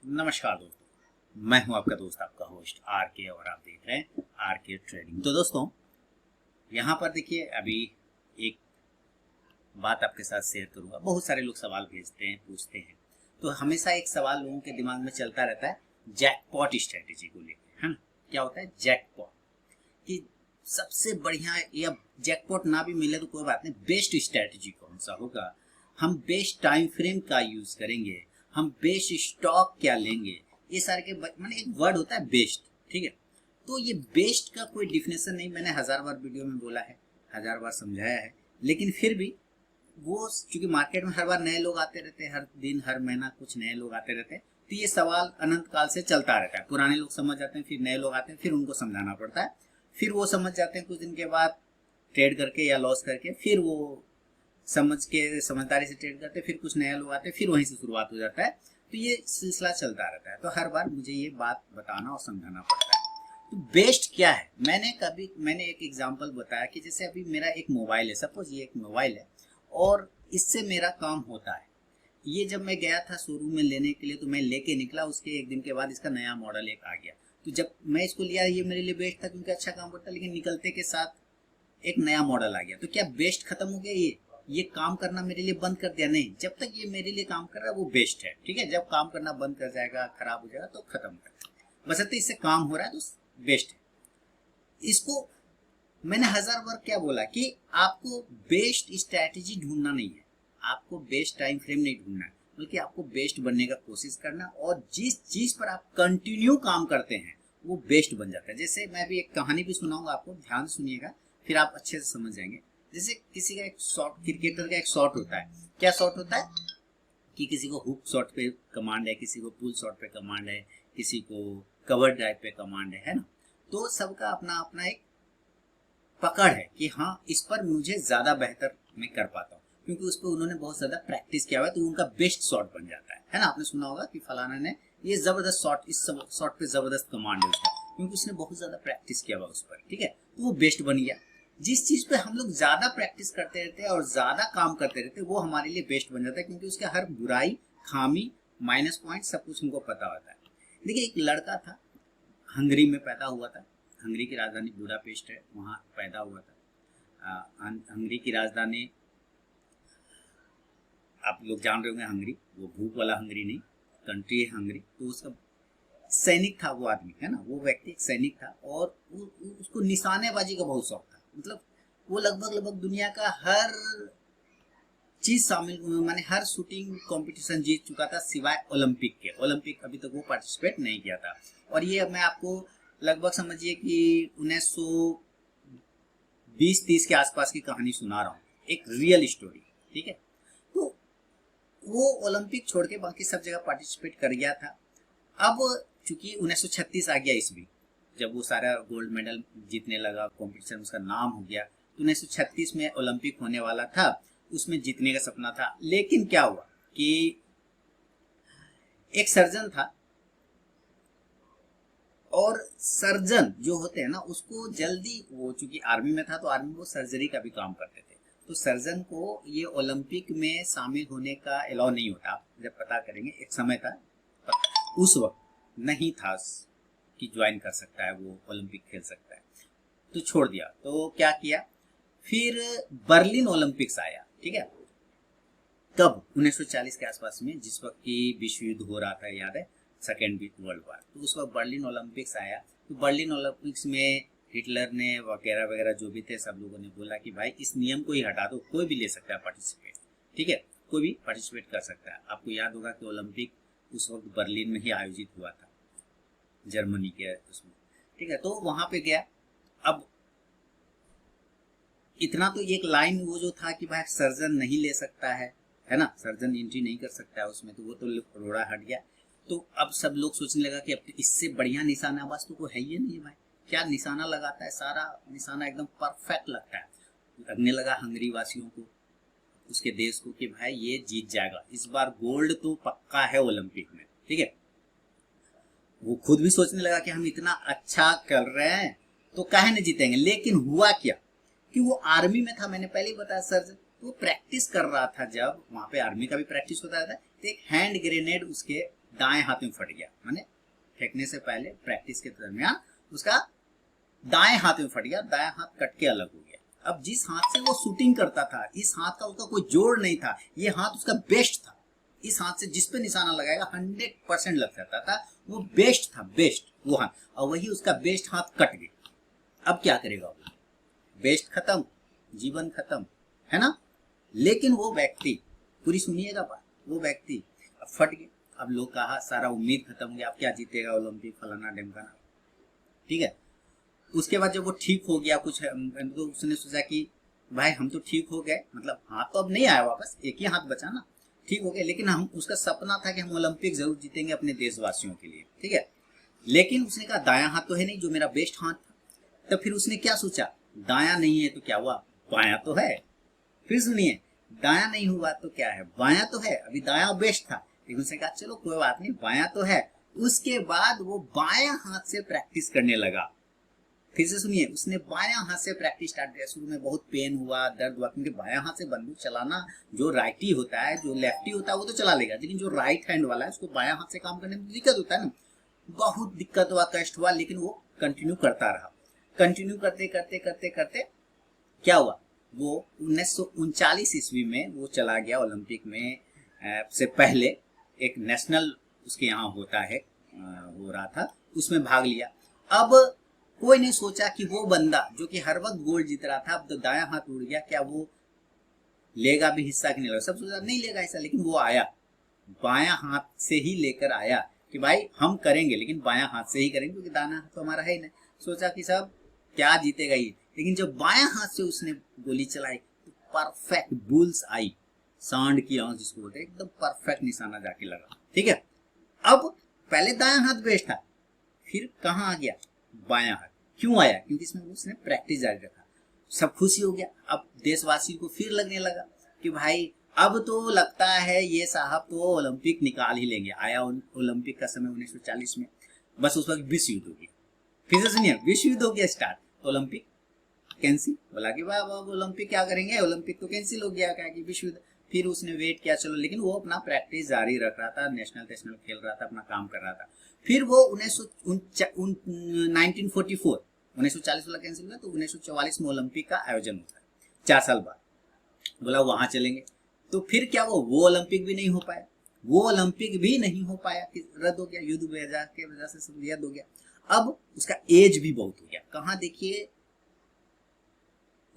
नमस्कार दोस्तों, मैं हूं आपका दोस्त, आपका होस्ट आर के, और आप देख रहे हैं आर के ट्रेडिंग। तो दोस्तों, यहाँ पर देखिए, अभी एक बात आपके साथ शेयर करूंगा। बहुत सारे लोग सवाल भेजते हैं, पूछते हैं, तो हमेशा एक सवाल लोगों के दिमाग में चलता रहता है जैकपॉट स्ट्रेटेजी को लेकर, है ना। क्या होता है जैकपॉट? कि सबसे बढ़िया, या जैकपॉट ना भी मिले तो कोई बात नहीं, बेस्ट स्ट्रेटेजी कौन सा होगा, हम बेस्ट टाइम फ्रेम का यूज करेंगे, हम बेस्ट स्टॉक क्या लेंगे, ये सारे के मैंने एक वर्ड होता है बेस्ट, ठीक है। तो ये बेस्ट का कोई डिफिनेशन नहीं, मैंने 1000 बार वीडियो में बोला है, 1000 बार समझाया है, लेकिन फिर भी वो चूंकि मार्केट में हर बार नए लोग आते रहते हैं, हर दिन हर महीना कुछ नए लोग आते रहते हैं, तो ये सवाल अनंत काल से चलता रहता है। पुराने लोग समझ जाते हैं, फिर नए लोग आते हैं, फिर उनको समझाना पड़ता है, फिर वो समझ जाते हैं, कुछ दिन के बाद ट्रेड करके या लॉस करके, फिर वो समझ के समझदारी से ट्रेड करते, फिर कुछ नए लोग आते, फिर वहीं से शुरुआत हो जाता है। तो ये सिलसिला चलता रहता है, तो हर बार मुझे ये बात बताना और समझाना पड़ता है। तो बेस्ट क्या है, मैंने एक एग्जांपल बताया कि जैसे अभी मेरा एक मोबाइल है, सपोज ये एक मोबाइल है और इससे मेरा काम होता है। ये जब मैं गया था शोरूम में लेने के लिए, तो मैं लेके निकला, उसके एक दिन के बाद इसका नया मॉडल एक आ गया। तो जब मैं इसको लिया, ये मेरे लिए बेस्ट था क्योंकि अच्छा काम करता, लेकिन निकलते के साथ एक नया मॉडल आ गया। तो क्या बेस्ट खत्म हो गया? ये काम करना मेरे लिए बंद कर दिया? नहीं, जब तक ये मेरे लिए काम कर रहा है वो बेस्ट है, ठीक है। जब काम करना बंद कर जाएगा, खराब हो जाएगा, तो खत्म कर, बशर्ते इससे काम हो रहा है तो बेस्ट है। इसको मैंने 1000 बार क्या बोला कि आपको बेस्ट स्ट्रैटेजी ढूंढना नहीं है, आपको बेस्ट टाइम फ्रेम नहीं ढूंढना है, बल्कि आपको बेस्ट बनने का कोशिश करना, और जिस चीज पर आप कंटिन्यू काम करते हैं वो बेस्ट बन जाता है। जैसे मैं अभी एक कहानी भी सुनाऊंगा आपको, ध्यान सुनिएगा, फिर आप अच्छे से समझ जाएंगे। जैसे किसी का एक शॉट, क्रिकेटर का एक शॉट होता है। क्या शॉट होता है कि किसी को हुक शॉट पे कमांड है, किसी को पुल शॉट पे कमांड है, किसी को कवर ड्राइव पे कमांड है ना। तो सबका अपना अपना एक पकड़ है कि हाँ, इस पर मुझे ज्यादा बेहतर मैं कर पाता हूँ, क्योंकि उस पर उन्होंने बहुत ज्यादा प्रैक्टिस किया हुआ है, तो उनका बेस्ट शॉट बन जाता है ना। आपने सुना होगा कि फलाना ने ये जबरदस्त शॉट, इस शॉट पे जबरदस्त कमांड है उसका, क्योंकि उसने बहुत ज्यादा प्रैक्टिस किया हुआ उस पर, ठीक है। तो वो बेस्ट बन गया। जिस चीज पे हम लोग ज्यादा प्रैक्टिस करते रहते हैं और ज्यादा काम करते रहते हैं, वो हमारे लिए बेस्ट बन जाता है, क्योंकि उसका हर बुराई, खामी, माइनस पॉइंट सब कुछ हमको पता होता है। देखिए, एक लड़का था, हंगरी में पैदा हुआ था। हंगरी की राजधानी बुडापेस्ट है, वहाँ पैदा हुआ था। हंगरी की राजधानी आप लोग जान रहे होंगे, हंगरी, वो भूख वाला हंगरी नहीं, कंट्री है हंगरी। तो उसका सैनिक था वो आदमी, है ना, वो व्यक्ति एक सैनिक था, और उसको निशानेबाजी का बहुत शौक था। मतलब वो लगभग दुनिया का हर चीज शामिल, माने हर शूटिंग कंपटीशन जीत चुका था, सिवाय ओलंपिक के। ओलंपिक अभी तक वो पार्टिसिपेट नहीं किया था। और ये मैं आपको लगभग समझिए कि 1920-30 के आसपास की कहानी सुना रहा हूँ, एक रियल स्टोरी, ठीक है। तो वो ओलंपिक छोड़ के बाकी सब जगह पार्टिसिपेट कर गया था। अब चूंकि 1936 आ गया ईस्वी, जब वो सारा गोल्ड मेडल जीतने लगा, कंपटीशन उसका नाम हो गया, तो 1936 में ओलंपिक होने वाला था, उसमें जीतने का सपना था। लेकिन क्या हुआ कि एक सर्जन था, और सर्जन जो होते हैं ना, उसको जल्दी, वो चूंकि आर्मी में था, तो आर्मी में वो सर्जरी का भी काम करते थे, तो सर्जन को ये ओलंपिक में शामिल होने का अलाउ नहीं होता। आप जब पता करेंगे, एक समय था, उस वक्त नहीं था कि ज्वाइन कर सकता है, वो ओलंपिक खेल सकता है, तो छोड़ दिया। तो क्या किया, फिर बर्लिन ओलंपिक्स आया, ठीक है। कब? 1940 के आसपास में, जिस वक्त की विश्व युद्ध हो रहा था, याद है, सेकेंड वर्ल्ड वार। तो उस वक्त बर्लिन ओलंपिक्स आया। तो बर्लिन ओलंपिक्स में हिटलर ने वगैरह वगैरह जो भी थे, सब लोगों ने बोला कि भाई इस नियम को ही हटा दो, कोई भी ले सकता है पार्टिसिपेट, ठीक है, कोई भी पार्टिसिपेट कर सकता है। आपको याद होगा कि ओलंपिक उस वक्त बर्लिन में ही आयोजित हुआ था, जर्मनी के उसमें, ठीक है। तो वहां पे गया। अब इतना तो एक लाइन वो जो था कि भाई सर्जन नहीं ले सकता है ना, सर्जन एंट्री नहीं कर सकता है उसमें, तो वो तो रोड़ा हट गया। तो अब सब लोग सोचने लगा कि अब तो इससे बढ़िया निशानाबाज तो कोई है ही नहीं भाई, क्या निशाना लगाता है, सारा निशाना एकदम परफेक्ट लगता है। लगने लगा हंगरी वासियों को, उसके देश को, कि भाई ये जीत जाएगा इस बार, गोल्ड तो पक्का है ओलंपिक में, ठीक है। वो खुद भी सोचने लगा कि हम इतना अच्छा कर रहे हैं तो काहे नहीं जीतेंगे। लेकिन हुआ क्या कि वो आर्मी में था, मैंने पहले ही बताया सर्जन, वो प्रैक्टिस कर रहा था, जब वहां पे आर्मी का भी प्रैक्टिस होता था, तो एक हैंड ग्रेनेड उसके दाएं हाथ में फट गया, माने फेंकने से पहले प्रैक्टिस के दरमियान उसका दाएं हाथ में फट गया, दाएं हाथ कट के अलग हो गया। अब जिस हाथ से वो शूटिंग करता था, इस हाथ का उसका कोई जोड़ नहीं था, ये हाथ उसका बेस्ट था। इस हाथ से जिस पे निशाना लगाएगा 100% लग जाता था, वो बेस्ट था, बेस्ट वो हाथ, और वही उसका बेस्ट हाथ कट गया। अब क्या करेगा वो? बेस्ट खत्म, जीवन खत्म, है ना। लेकिन वो व्यक्ति, पूरी सुनिएगा बात, वो व्यक्ति अब फट गया। अब लोग कहा सारा उम्मीद खत्म हो गया, अब क्या जीतेगा ओलंपिक, फलाना ढिमकाना, ठीक है। उसके बाद जब वो ठीक हो गया कुछ, तो उसने सोचा कि भाई हम तो ठीक हो गए, मतलब हाथ तो अब नहीं आया वापस, एक ही हाथ बचा ना, ठीक हो गया, लेकिन हम, उसका सपना था कि हम ओलंपिक जरूर जीतेंगे अपने देशवासियों के लिए, ठीक है। लेकिन उसने कहा दायां हाथ तो है नहीं, जो मेरा बेस्ट हाथ था। तो फिर उसने क्या सोचा, दायां नहीं है तो क्या हुआ, बायां तो है। फिर सुनिए, दायां नहीं हुआ तो क्या है, बायां तो है। अभी दायां बेस्ट था, लेकिन उसने कहा चलो कोई बात नहीं, बायां तो है। उसके बाद वो बायां हाथ से प्रैक्टिस करने लगा। फिर से सुनिए, उसने बायां हाथ से प्रैक्टिस स्टार्ट किया। शुरू में बहुत पेन हुआ, दर्द हुआ, क्योंकि बायां हाथ से बंदूक चलाना, जो राइटी होता है, जो लेफ्टी होता है वो तो चला लेगा, लेकिन जो राइट हैंड वाला है उसको बायां हाथ से काम करने में दिक्कत होता है ना। बहुत दिक्कत हुआ, कष्ट हुआ, लेकिन वो कंटिन्यू करता रहा। कंटिन्यू करते करते करते करते क्या हुआ, वो 1939 ईस्वी में वो चला गया ओलंपिक में। से पहले एक नेशनल उसके यहाँ होता है, हो रहा था, उसमें भाग लिया। अब कोई नहीं सोचा कि वो बंदा जो कि हर वक्त गोल्ड जीत रहा था, अब तो दायां हाथ उड़ गया, क्या वो लेगा भी हिस्सा कि नहीं लेगा। सब सोचा नहीं लेगा हिस्सा, लेकिन वो आया, बायां हाथ से ही लेकर आया कि भाई हम करेंगे, लेकिन बायां हाथ से ही करेंगे, क्योंकि दाना हाथ तो हमारा है ही नहीं। सोचा कि सब क्या जीतेगा ये, लेकिन जब बायां हाथ से उसने गोली चलाई तो परफेक्ट बुल्स आई, सांड की आंख जिसको बोलते हैं, एकदम परफेक्ट निशाना जाके लगा, ठीक है। अब पहले दायां हाथ बेस्ट था, फिर कहाँ आ गया, बायां हाथ। क्यों आया, क्योंकि इसमें उसने प्रैक्टिस जारी रखा। सब खुशी हो गया। अब देशवासी को फिर लगने लगा कि भाई अब तो लगता है ये साहब तो ओलंपिक निकाल ही लेंगे। आया ओलंपिक का समय 1940 में, बस उस वक्त विश्व युद्ध हो गया। फिर से सुनिए, विश्व युद्ध हो गया स्टार्ट, ओलंपिक कैंसिल। बोला कि वाह वाह ओलंपिक क्या करेंगे, ओलंपिक तो कैंसिल हो गया, क्या कि विश्व युद्ध। फिर उसने वेट किया, चलो, लेकिन वो अपना प्रैक्टिस जारी रख रहा था, नेशनल टेशनल खेल रहा था, अपना काम कर रहा था। फिर वो 1944 1940 वाला कैंसिल हुआ, तो 1944 में ओलंपिक का आयोजन होता है 4 साल बाद। बोला वहां चलेंगे, तो फिर क्या वो ओलंपिक भी नहीं हो पाया, वो ओलंपिक भी नहीं हो पाया, रद्द हो गया, युद्ध के वजह से सब रद्द हो गया। अब उसका एज भी बहुत हो गया, कहाँ देखिए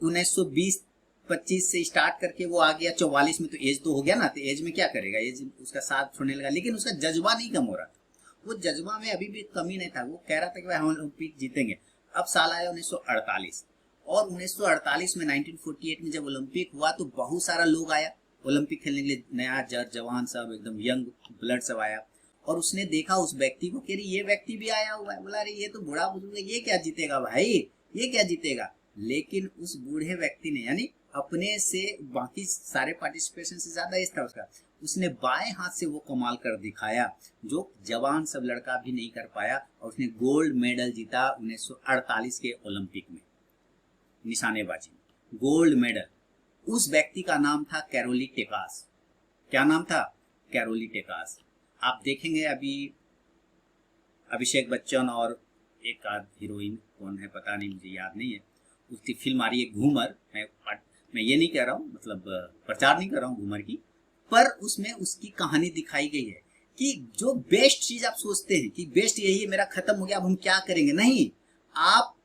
1920-25 से स्टार्ट करके वो आ गया 44 में, तो एज तो हो गया ना, तो एज में क्या करेगा, एज उसका साथ छोड़ने लगा। लेकिन उसका जज्बा नहीं कम हो रहा था, वो जज्बा में अभी भी कमी नहीं था, वो कह रहा था कि भाई हम ओलंपिक जीतेंगे। अब साल आया 1948, और 1948 में 1948 में जब ओलंपिक हुआ तो बहुत सारा लोग आया ओलंपिक खेलने के लिए, नया जवान सब एकदम यंग ब्लड सब आया। और उसने देखा उस व्यक्ति को कि ये व्यक्ति भी आया हुआ है, बोला अरे ये तो बूढ़ा बुजुर्ग है, ये क्या जीतेगा भाई, ये क्या जीतेगा। लेकिन उस बूढ़े व्यक्ति ने, यानी अपने से बाकी सारे पार्टिसिपेशन से ज्यादा एज था उसका, उसने बाएं हाथ से वो कमाल कर दिखाया जो जवान सब लड़का भी नहीं कर पाया, और उसने गोल्ड मेडल जीता 1948 के ओलंपिक में, निशानेबाजी में गोल्ड मेडल। उस व्यक्ति का नाम था कैरोली टेकास। क्या नाम था, कैरोली टेकास। आप देखेंगे अभी अभिषेक बच्चन और एक आध हीरोइन कौन है पता नहीं, मुझे याद नहीं है, उसकी फिल्म आ रही है घूमर। मैं ये नहीं कह रहा हूँ, मतलब प्रचार नहीं कर रहा हूँ घूमर की, पर उसमें उसकी कहानी दिखाई गई है कि जो बेस्ट चीज आप सोचते हैं कि बेस्ट यही है, मेरा खत्म हो गया, अब हम क्या करेंगे, नहीं, आप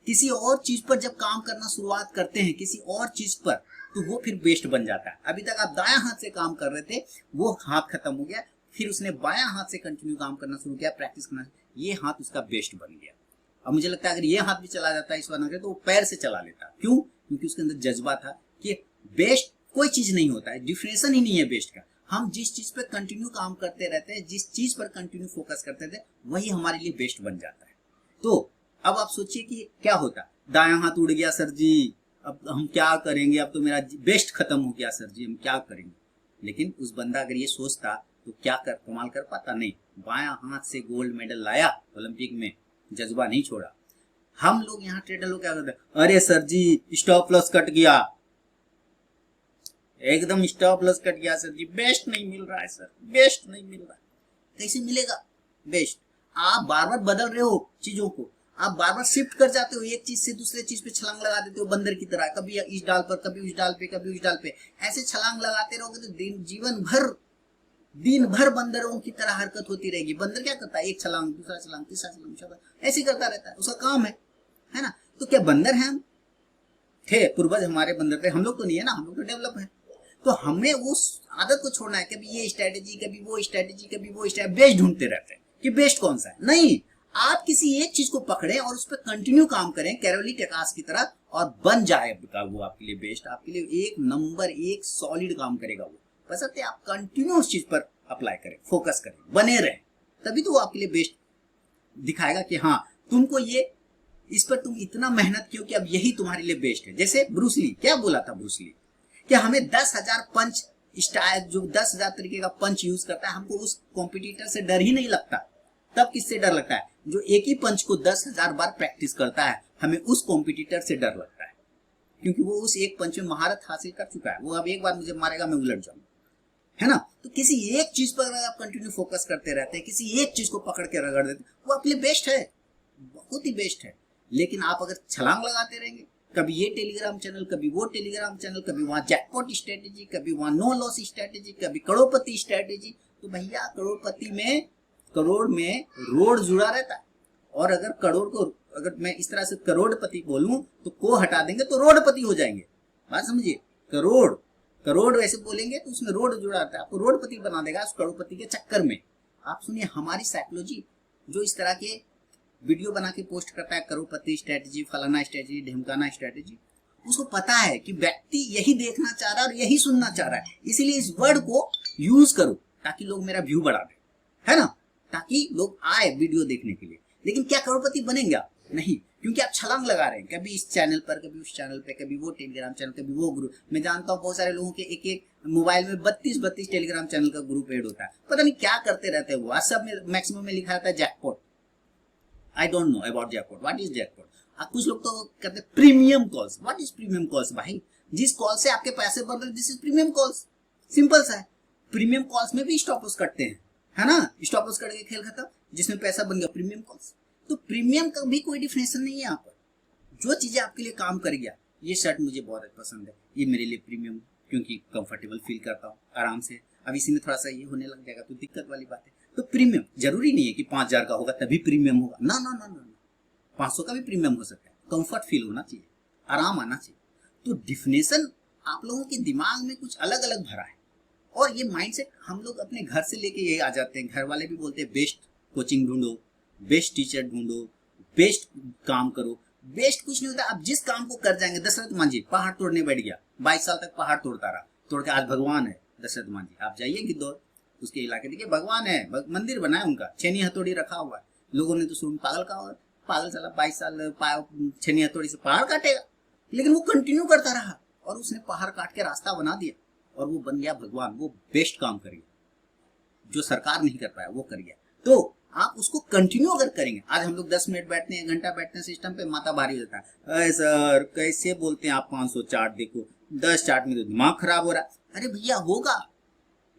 किसी और चीज पर जब काम करना शुरुआत करते हैं, किसी और चीज पर, तो वो फिर बेस्ट बन जाता है। अभी तक आप दायां हाथ से काम कर रहे थे, वो हाथ खत्म हो गया, फिर उसने बायां हाथ से कंटिन्यू काम करना शुरू किया, प्रैक्टिस करना, ये हाथ उसका बेस्ट बन गया। अब मुझे लगता है अगर ये हाथ भी चला जाता है इस बार, तो वो पैर से चला लेता। क्यों, क्योंकि उसके अंदर जज्बा था कि बेस्ट कोई चीज नहीं होता है, डिफिनेशन ही नहीं है बेस्ट का। हम जिस चीज पर कंटिन्यू काम करते रहते हैं, जिस चीज पर कंटिन्यू फोकस करते थे, वही हमारे लिए बेस्ट बन जाता है। तो अब आप सोचिए कि क्या होता, दायां हाथ उड़ गया सर जी, अब हम क्या करेंगे, अब तो मेरा बेस्ट खत्म हो गया सर जी, हम क्या करेंगे। लेकिन उस बंदा अगर ये सोचता तो क्या कर कमाल कर पाता, नहीं, बायां हाथ से गोल्ड मेडल लाया ओलंपिक में, जज्बा नहीं छोड़ा। हम लोग यहाँ ट्रेडर लोग क्या करते हैं, अरे सर जी स्टॉप लॉस कट गया, एकदम स्टॉप लॉस कट गया सर जी, बेस्ट नहीं मिल रहा है सर, बेस्ट नहीं मिल रहा है। कैसे मिलेगा बेस्ट? आप बार बार बदल रहे हो चीजों को, आप बार बार शिफ्ट कर जाते हो, एक चीज से दूसरे चीज पे छलांग लगा देते हो बंदर की तरह, कभी इस डाल पर, कभी उस डाल पे, कभी उस डाल पे, ऐसे छलांग लगाते रहोगे तो दिन भर बंदरों की तरह हरकत होती रहेगी। बंदर क्या करता है? एक छलांग, दूसरा छलांग, तीसरा छलांग, चौथा, ऐसे करता रहता है, उसका काम है ना? तो क्या बंदर है हम? थे पूर्वज हमारे बंदर थे, हम लोग तो नहीं है ना, हम लोग तो डेवलप है। तो हमें उस आदत को छोड़ना है, कभी ये स्ट्रेटेजी, कभी वो स्ट्रेटेजी, कभी वो स्ट्रेटेजी, बेस्ट ढूंढते रहते हैं कि बेस्ट कौन सा है। नहीं, आप किसी एक चीज को पकड़ें और उस पर कंटिन्यू काम करें कैरोली टेकास की तरह, और बन जाए वो आपके लिए बेस्ट, आपके लिए एक नंबर एक सॉलिड काम करेगा वो। बशर्ते आप कंटिन्यू उस चीज पर अप्लाई करें, फोकस करें, बने रहें, तभी तो वो आपके लिए बेस्ट दिखाएगा कि हाँ तुमको ये, इस पर तुम इतना मेहनत किया कि अब यही तुम्हारे लिए बेस्ट है। जैसे ब्रूस ली, क्या बोला था ब्रूस ली कि हमें 10,000 पंच स्टाइल, जो 10,000 तरीके का पंच यूज करता है, हमको उस कॉम्पिटिटर से डर ही नहीं लगता। तब किससे डर लगता है? जो एक ही पंच को 10,000 बार प्रैक्टिस करता है, हमें उस कॉम्पिटिटर से डर लगता है, क्योंकि वो उस एक पंच में महारत हासिल कर चुका है। वो अब एक बार मुझे मारेगा, मैं उलट जाऊंगा, है ना? तो किसी एक चीज पर अगर आप कंटिन्यू फोकस करते रहते हैं, किसी एक चीज को पकड़ के रगड़ देते, वो आपके लिए बेस्ट है, बहुत ही बेस्ट है। लेकिन आप अगर छलांग लगाते रहेंगे, कभी ये टेलीग्राम चैनल, कभी वो टेलीग्राम चैनल, कभी वहां जैकपॉट स्ट्रेटेजी, कभी वहां नो लॉस स्ट्रेटेजी, कभी करोड़पति स्ट्रेटेजी, तो भैया करोड़पति में, करोड़ में रोड जुड़ा रहता है। और अगर करोड़ को, अगर मैं इस तरह से करोड़पति बोलूं तो को हटा देंगे तो रोडपति हो जाएंगे। बात समझिए, करोड़ वैसे बोलेंगे तो उसमें रोड जुड़ा रहता है, आपको रोडपति बना देगा उस करोड़पति के चक्कर में। आप सुनिए हमारी साइकोलॉजी, जो इस तरह के वीडियो बना के पोस्ट करता है, करोड़पति स्ट्रेटेजी, फलाना स्ट्रेटेजी, ढिमकाना स्ट्रेटेजी, उसको पता है कि व्यक्ति यही देखना चाह रहा है और यही सुनना चाह रहा है, इसीलिए इस वर्ड को यूज करो ताकि लोग मेरा व्यू बढ़ा दे, है ना, ताकि लोग आए वीडियो देखने के लिए। लेकिन क्या करोड़पति बनेंगे आप? नहीं, क्योंकि आप छलांग लगा रहे हैं, कभी इस चैनल पर, कभी उस चैनल पे, कभी वो टेलीग्राम चैनल, कभी वो ग्रुप। मैं जानता हूँ बहुत सारे लोगों के एक एक मोबाइल में 32 टेलीग्राम चैनल का ग्रुप ऐड होता है, पता नहीं क्या करते रहते हैं वो। आज सब में मैक्सिमम में लिखा रहता है jackpot. I don't know about jackpot, what is jackpot? कुछ लोग तो कहते हैं premium calls. What is premium calls? भाई जिस कॉल से आपके पैसे बढ़ रहे, this is premium calls, simple सा है। प्रीमियम कॉल्स में भी स्टॉप लॉस कटते हैं, है ना, स्टॉप लॉस कट के खेल खत्म, जिसमें पैसा बन गया प्रीमियम कॉल्स। तो प्रीमियम का भी कोई डिफिनेशन नहीं है यहाँ पर। जो चीजें आपके लिए काम कर गया, ये शर्ट मुझे बहुत पसंद है, ये मेरे लिए प्रीमियम, क्योंकि कंफर्टेबल फील करता हूँ आराम से। अब इसी में थोड़ा सा ये होने लग जाएगा तो दिक्कत वाली बात है। तो प्रीमियम जरूरी नहीं है कि 5,000 का होगा तभी प्रीमियम होगा, ना ना ना ना, 500 का भी प्रीमियम हो सकता है। कंफर्ट फील होना चाहिए, आराम आना चाहिए। तो डिफिनेशन आप लोगों के दिमाग में कुछ अलग अलग भरा है, और ये माइंडसेट हम लोग अपने घर से लेके ये आ जाते हैं। घर वाले भी बोलते हैं बेस्ट कोचिंग ढूंढो, बेस्ट टीचर ढूंढो, बेस्ट काम करो। बेस्ट कुछ नहीं होता, आप जिस काम को कर जाएंगे। दशरथ मांझी पहाड़ तोड़ने बैठ गया, 22 साल तक पहाड़ तोड़ता रहा, तोड़ के आज भगवान है दशरथ मांझी। आप जाइए गिद्धौर, उसके इलाके देखिए भगवान है, मंदिर बना है उनका, छेनी हथौड़ी रखा हुआ है। लोगों ने तो सुन पागल कहा, पागल साला 22 साल छेनी हथौड़ी से पहाड़ काटेगा, लेकिन वो कंटिन्यू करता रहा और उसने पहाड़ काट के रास्ता बना दिया और वो बन गया भगवान। वो बेस्ट काम कर गया, जो सरकार नहीं कर पाया वो कर गया। तो आप उसको कंटिन्यू अगर करेंगे, आज हम लोग 10 मिनट बैठते हैं, 1 घंटा बैठते हैं सिस्टम पे, माथा भारी हो जाता है। अरे सर कैसे बोलते हैं आप, 500 चार्ट देखो, 10 चार्ट में तो दिमाग खराब हो रहा है। अरे भैया होगा,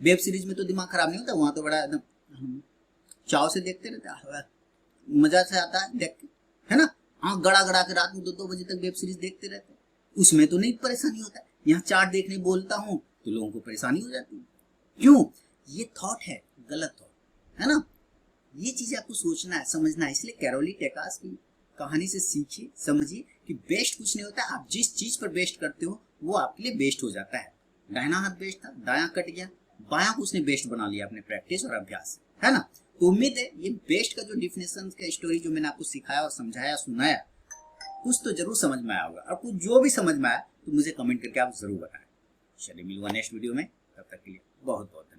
वेब सीरीज में तो दिमाग खराब नहीं होता, वहां तो बड़ा एकदम चाव से देखते रहते हैं, मजा से आता है देख के, है ना। आँख गड़ा गड़ा के रात में 2-2 बजे तक वेब सीरीज देखते रहते हैं, उसमें तो नहीं परेशानी होता है। यहाँ चार्ट देखने बोलता हूँ तो लोगों को परेशानी हो जाती है। क्यों? ये थॉट है, गलत थॉट, है ना। ये चीजें आपको सोचना है, समझना है। इसलिए कैरोली टेकास की कहानी से सीखिए, समझिए कि बेस्ट कुछ नहीं होता, आप जिस चीज पर बेस्ट करते हो वो आपके लिए बेस्ट हो जाता है। दाहिना हाथ बेस्ट था, दायां कट गया, बायां को उसने बेस्ट बना लिया अपने प्रैक्टिस और अभ्यास, है ना। तो उम्मीद है ये बेस्ट का जो डिफिनेशन का स्टोरी जो मैंने आपको सिखाया और समझाया, सुनाया, कुछ तो जरूर समझ में आया होगा। और कुछ जो भी समझ में आया तो मुझे कमेंट करके आप जरूर बताएं। चलिए मिलूंगा नेक्स्ट वीडियो में, तब तक के लिए बहुत बहुत